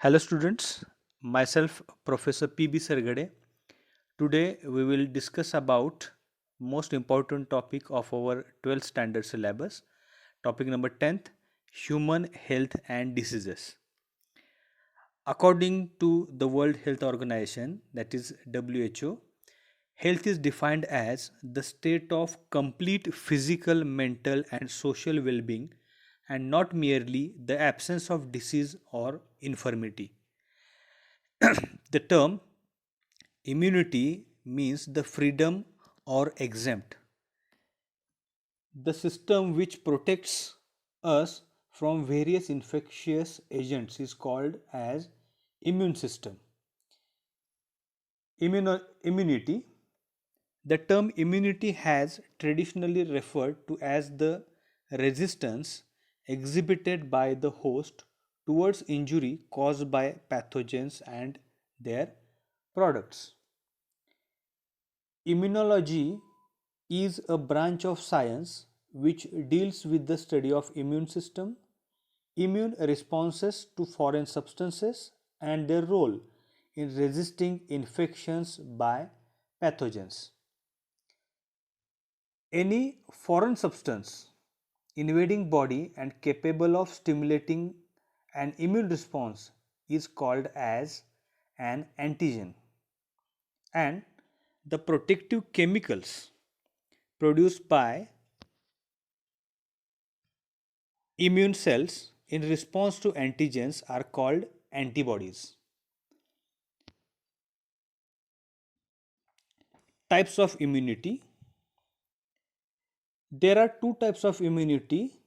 Hello students, myself Professor PB Sargade. Today we will discuss about most important topic of our 12th standard syllabus. Topic number 10th, human health and diseases. According to the World Health Organization, that is WHO, health is defined as the state of complete physical, mental and social well-being and not merely the absence of disease or infirmity. The term immunity means the freedom or exempt. The system which protects us from various infectious agents is called as immune system. Immunity. The term immunity has traditionally referred to as the resistance exhibited by the host towards injury caused by pathogens and their products. Immunology is a branch of science which deals with the study of immune system, immune responses to foreign substances and their role in resisting infections by pathogens. Any foreign substance invading body and capable of stimulating an immune response is called as an antigen, and the protective chemicals produced by immune cells in response to antigens are called antibodies. Types of immunity. There are two types of immunity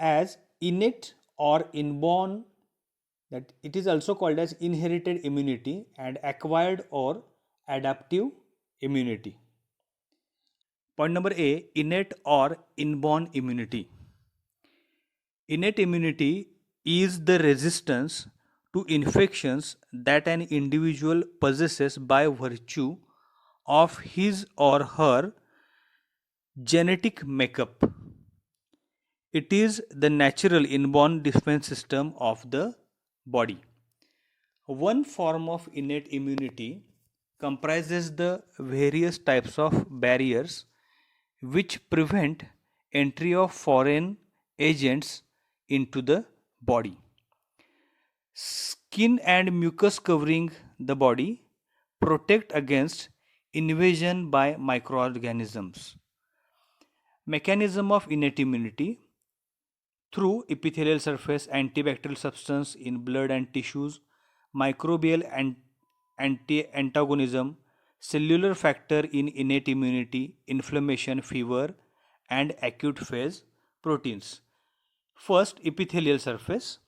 as innate or inborn, that it is also called as inherited immunity, and acquired or adaptive immunity. Point number A, innate or inborn immunity. Innate immunity is the resistance to infections that an individual possesses by virtue of his or her genetic makeup. It is the natural inborn defense system of the body. One form of innate immunity comprises the various types of barriers which prevent entry of foreign agents into the body. Skin and mucus covering the body protect against invasion by microorganisms. Mechanism of innate immunity through epithelial surface, antibacterial substance in blood and tissues, microbial antagonism, cellular factor in innate immunity, inflammation, fever, and acute phase proteins. First, epithelial surface.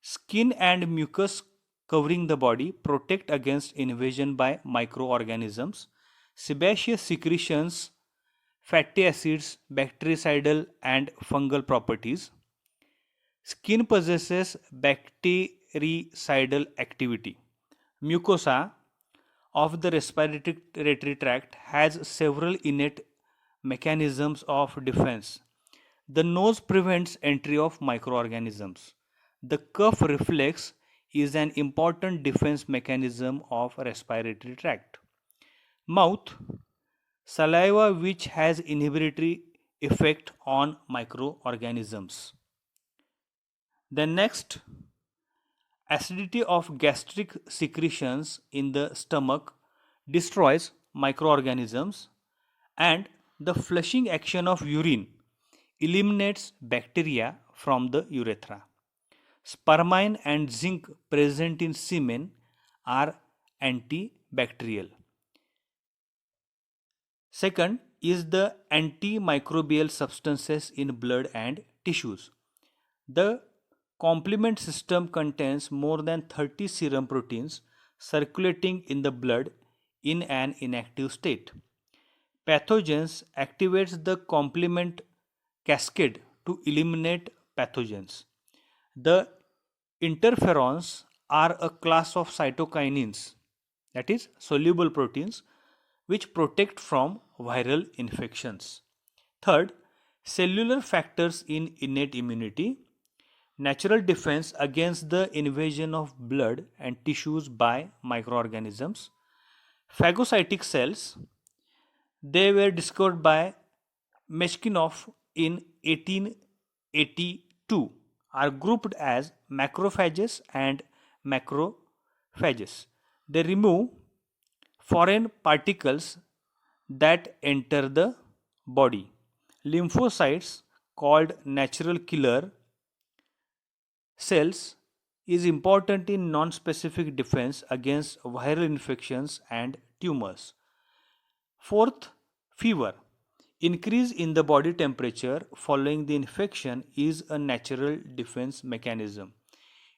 Skin and mucus covering the body protect against invasion by microorganisms. Sebaceous secretions, fatty acids, bactericidal and fungal properties. Skin possesses bactericidal activity. Mucosa of the respiratory tract has several innate mechanisms of defense. The nose prevents entry of microorganisms. The cough reflex is an important defense mechanism of respiratory tract. Mouth, saliva which has inhibitory effect on microorganisms. The next, acidity of gastric secretions in the stomach destroys microorganisms, and the flushing action of urine eliminates bacteria from the urethra. Spermine and zinc present in semen are antibacterial. Second is the antimicrobial substances in blood and tissues. The complement system contains more than 30 serum proteins circulating in the blood in an inactive state. Pathogens activates the complement cascade to eliminate pathogens. The interferons are a class of cytokinins, that is soluble proteins, which protect from viral infections. Third, cellular factors in innate immunity. natural defense against the invasion of blood and tissues by microorganisms. Phagocytic cells, they were discovered by Meshkinov in 1882, are grouped as macrophages and macrophages. They remove foreign particles that enter the body. Lymphocytes, called natural killer cells, is important in non-specific defense against viral infections and tumors. Fourth, fever. Increase in the body temperature following the infection is a natural defense mechanism.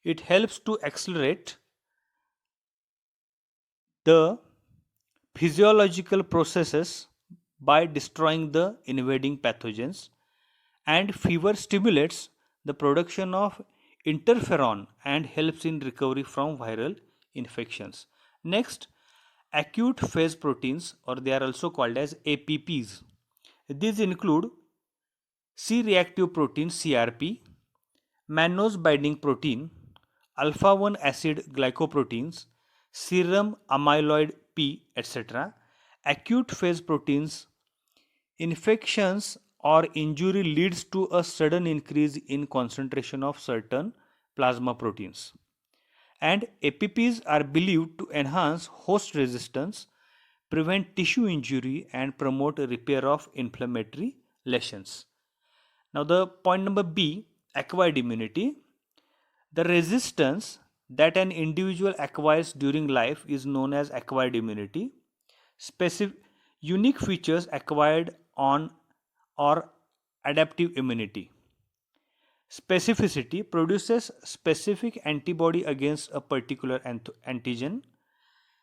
It helps to accelerate the physiological processes by destroying the invading pathogens, and fever stimulates the production of interferon and helps in recovery from viral infections. Next, acute phase proteins, or they are also called as APPs. These include C-reactive protein CRP, mannose binding protein, alpha 1 acid glycoproteins, serum amyloid P, etc. Acute phase proteins. Infections or injury leads to a sudden increase in concentration of certain plasma proteins. And APPs are believed to enhance host resistance, prevent tissue injury, and promote repair of inflammatory lesions. Now, the point number B, acquired immunity. The resistance that an individual acquires during life is known as acquired immunity. Specific unique features acquired on or adaptive immunity. Specificity produces specific antibody against a particular antigen.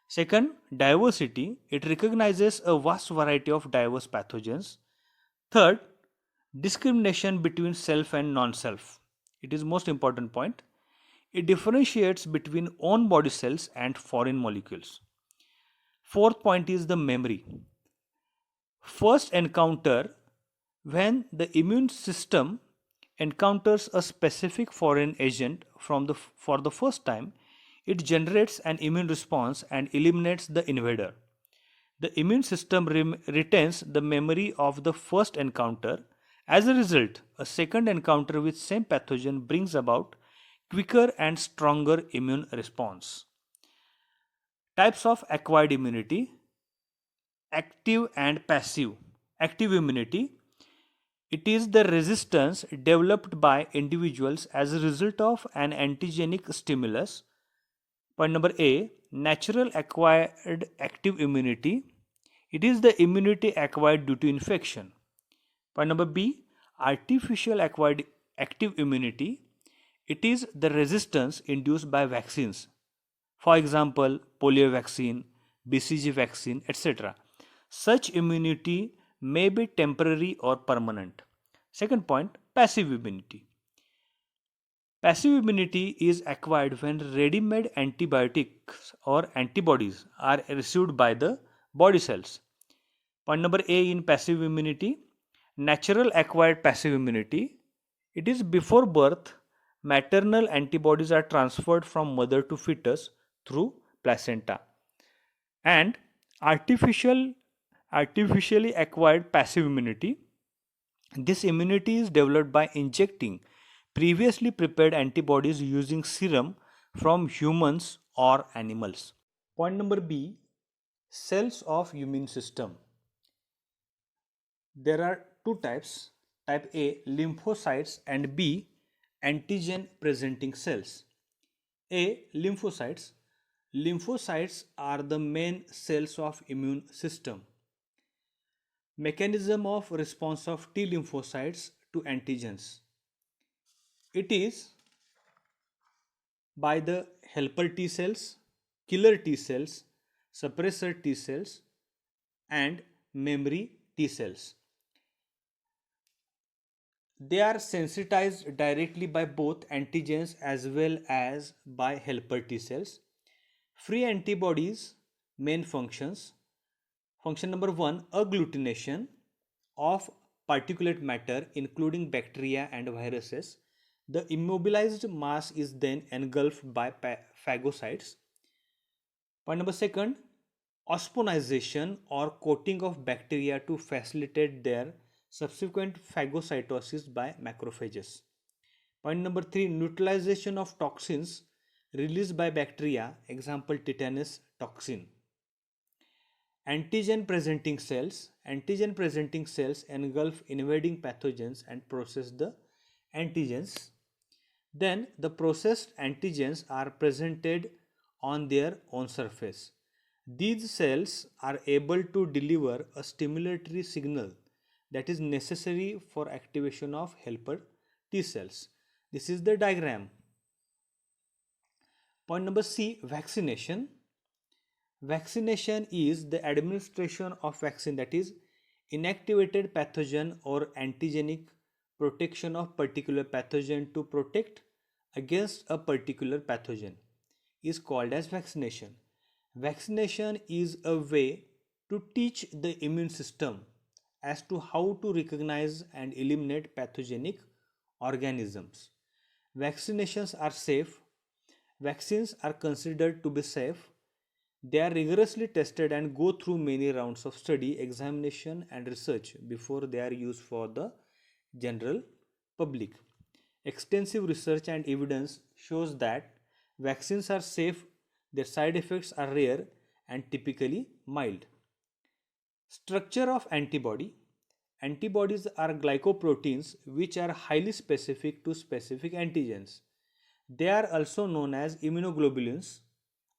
Second, diversity, it recognizes a vast variety of diverse pathogens. Third, discrimination between self and non-self. It is most important point. It differentiates between own body cells and foreign molecules. Fourth point is the memory. First encounter, when the immune system encounters a specific foreign agent for the first time, it generates an immune response and eliminates the invader. The immune system retains the memory of the first encounter. As a result, a second encounter with same pathogen brings about quicker and stronger immune response. Types of acquired immunity: active and passive. Active immunity, it is the resistance developed by individuals as a result of an antigenic stimulus. Point number A, natural acquired active immunity. It is the immunity acquired due to infection. Point number B, artificial acquired active immunity. It is the resistance induced by vaccines. For example, polio vaccine, BCG vaccine, etc. Such immunity may be temporary or permanent. Second point, passive immunity. Passive immunity is acquired when ready-made antibiotics or antibodies are received by the body cells. Point number A in passive immunity, natural acquired passive immunity. It is before birth, maternal antibodies are transferred from mother to fetus through placenta. And artificially acquired passive immunity. This immunity is developed by injecting previously prepared antibodies using serum from humans or animals. Point number B, cells of immune system. There are two types, type A, lymphocytes, and B, antigen presenting cells. A, lymphocytes. Lymphocytes are the main cells of immune system. Mechanism of response of T lymphocytes to antigens. It is by the helper T cells, killer T cells, suppressor T cells, and memory T cells. They are sensitized directly by both antigens as well as by helper T cells. Free antibodies main functions. Function number 1, agglutination of particulate matter including bacteria and viruses. The immobilized mass is then engulfed by phagocytes. Point number second, osmonization or coating of bacteria to facilitate their subsequent phagocytosis by macrophages. Point number three, neutralization of toxins released by bacteria, example tetanus toxin. Antigen presenting cells. Antigen presenting cells engulf invading pathogens and process the antigens. Then the processed antigens are presented on their own surface. These cells are able to deliver a stimulatory signal that is necessary for activation of helper T cells. This is the diagram. Point number C, vaccination. Vaccination is the administration of vaccine, that is inactivated pathogen or antigenic protection of particular pathogen to protect against a particular pathogen is called as vaccination. Vaccination is a way to teach the immune system as to how to recognize and eliminate pathogenic organisms. Vaccinations are safe. Vaccines are considered to be safe. They are rigorously tested and go through many rounds of study, examination, and research before they are used for the general public. Extensive research and evidence shows that vaccines are safe, their side effects are rare and typically mild. Structure of antibody. Antibodies are glycoproteins which are highly specific to specific antigens. They are also known as immunoglobulins,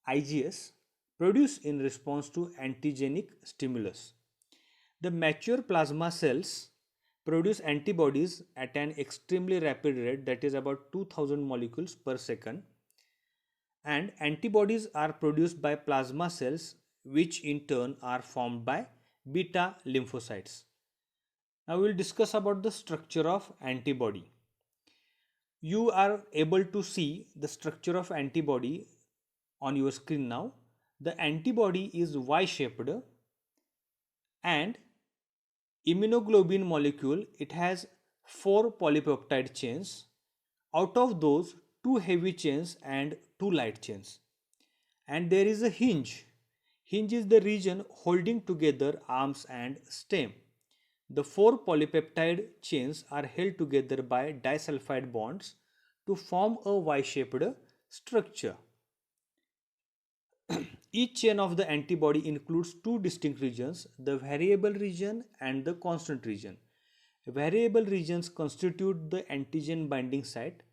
IgS, produced in response to antigenic stimulus. The mature plasma cells produce antibodies at an extremely rapid rate, that is about 2000 molecules per second, and antibodies are produced by plasma cells which in turn are formed by beta lymphocytes. Now we will discuss about the structure of antibody. You are able to see the structure of antibody on your screen now. The antibody is Y-shaped and immunoglobulin molecule, it has 4 polypeptide chains. Out of those, 2 heavy chains and 2 light chains. And there is a hinge. Hinge is the region holding together arms and stem. The 4 polypeptide chains are held together by disulfide bonds to form a Y-shaped structure. Each chain of the antibody includes 2 distinct regions, the variable region and the constant region. Variable regions constitute the antigen binding site.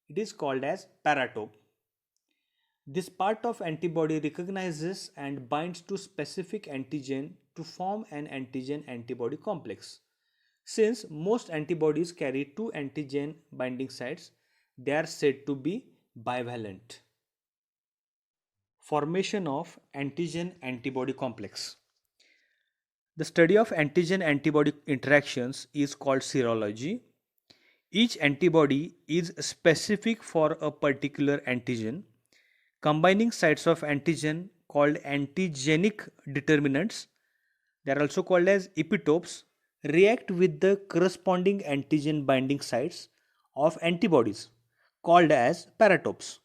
It is called as paratope. This part of antibody recognizes and binds to specific antigen to form an antigen-antibody complex. Since most antibodies carry 2 antigen binding sites, they are said to be bivalent. Formation of antigen-antibody complex. The study of antigen-antibody interactions is called serology. Each antibody is specific for a particular antigen. Combining sites of antigen called antigenic determinants, they are also called as epitopes, react with the corresponding antigen binding sites of antibodies called as paratopes.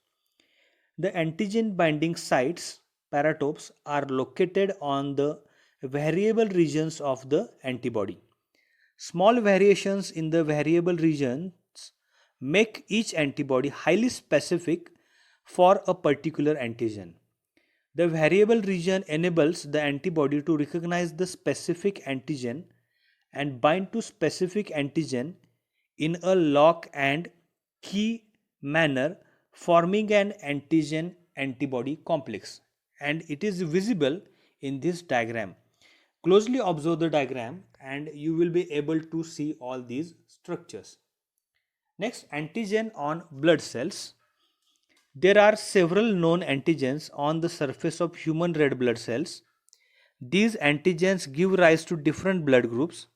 The antigen binding sites, paratopes, are located on the variable regions of the antibody. Small variations in the variable regions make each antibody highly specific for a particular antigen. The variable region enables the antibody to recognize the specific antigen and bind to specific antigen in a lock and key manner, forming an antigen antibody complex, and it is visible in this diagram. Closely observe the diagram and you will be able to see all these structures. Next, antigen on blood cells. There are several known antigens on the surface of human red blood cells. These antigens give rise to different blood groups.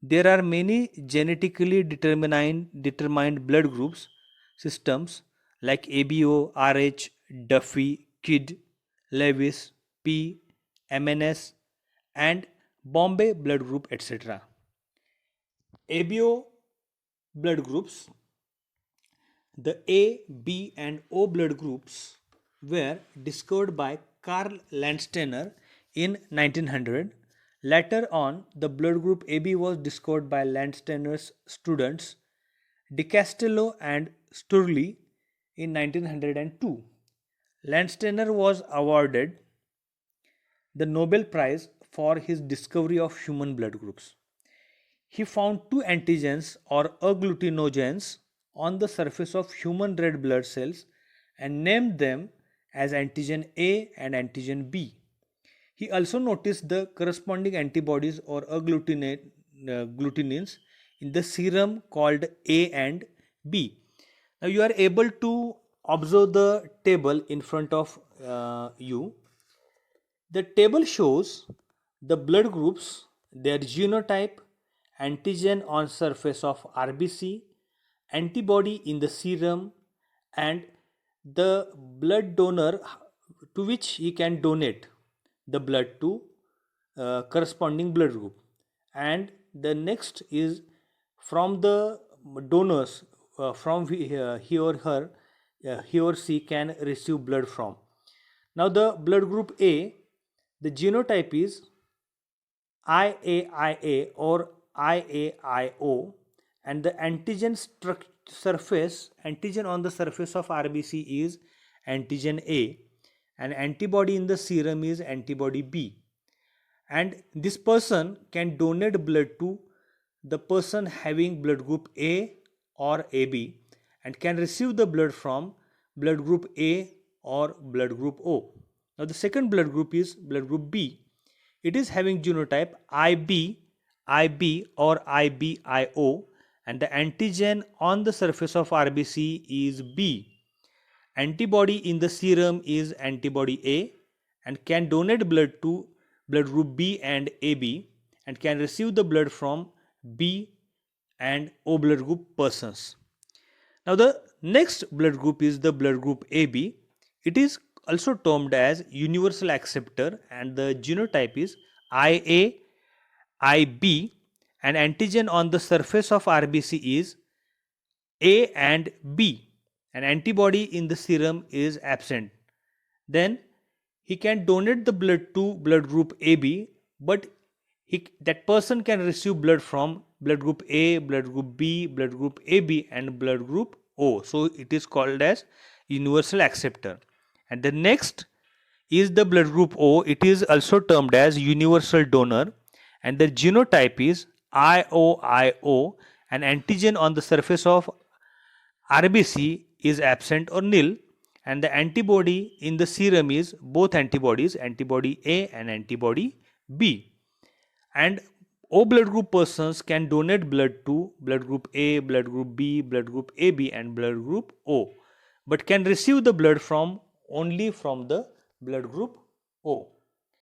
There are many genetically determined blood groups systems like ABO, RH, Duffy, KID, Lewis, P, MNS, and Bombay blood group, etc. ABO blood groups The A, B, and O blood groups were discovered by Karl Landsteiner in 1900. Later on, the blood group AB was discovered by Landsteiner's students De Castello and Sturley in 1902. Landsteiner was awarded the Nobel Prize for his discovery of human blood groups. He found two antigens or agglutinogens on the surface of human red blood cells and named them as antigen A and antigen B. He also noticed the corresponding antibodies or agglutinins in the serum called A and B. Now you are able to observe the table in front of you. The table shows the blood groups, their genotype, antigen on surface of RBC, antibody in the serum, and the blood donor to which he can donate the blood to corresponding blood group. And the next is from the donors from he or her he or she can receive blood from. Now the blood group A, the genotype is IAIA or IAIO, and the antigen antigen on the surface of RBC is antigen A, and antibody in the serum is antibody B. And this person can donate blood to the person having blood group A or AB and can receive the blood from blood group A or blood group O. Now the second blood group is blood group B. It is having genotype IB or IBIO, and the antigen on the surface of RBC is B. Antibody in the serum is antibody A and can donate blood to blood group B and AB and can receive the blood from B and O blood group persons. Now the next blood group is the blood group AB. It is also termed as universal acceptor and the genotype is IA, IB, and antigen on the surface of RBC is A and B, and antibody in the serum is absent. Then he can donate the blood to blood group AB, but that person can receive blood from blood group A, blood group B, blood group AB, and blood group O. So it is called as universal acceptor. And the next is the blood group O. It is also termed as universal donor, and the genotype is IOIO, and antigen on the surface of RBC is absent or nil, and the antibody in the serum is both antibodies, antibody A and antibody B. And O blood group persons can donate blood to blood group A, blood group B, blood group AB, and blood group O, but can receive the blood from only from the blood group O.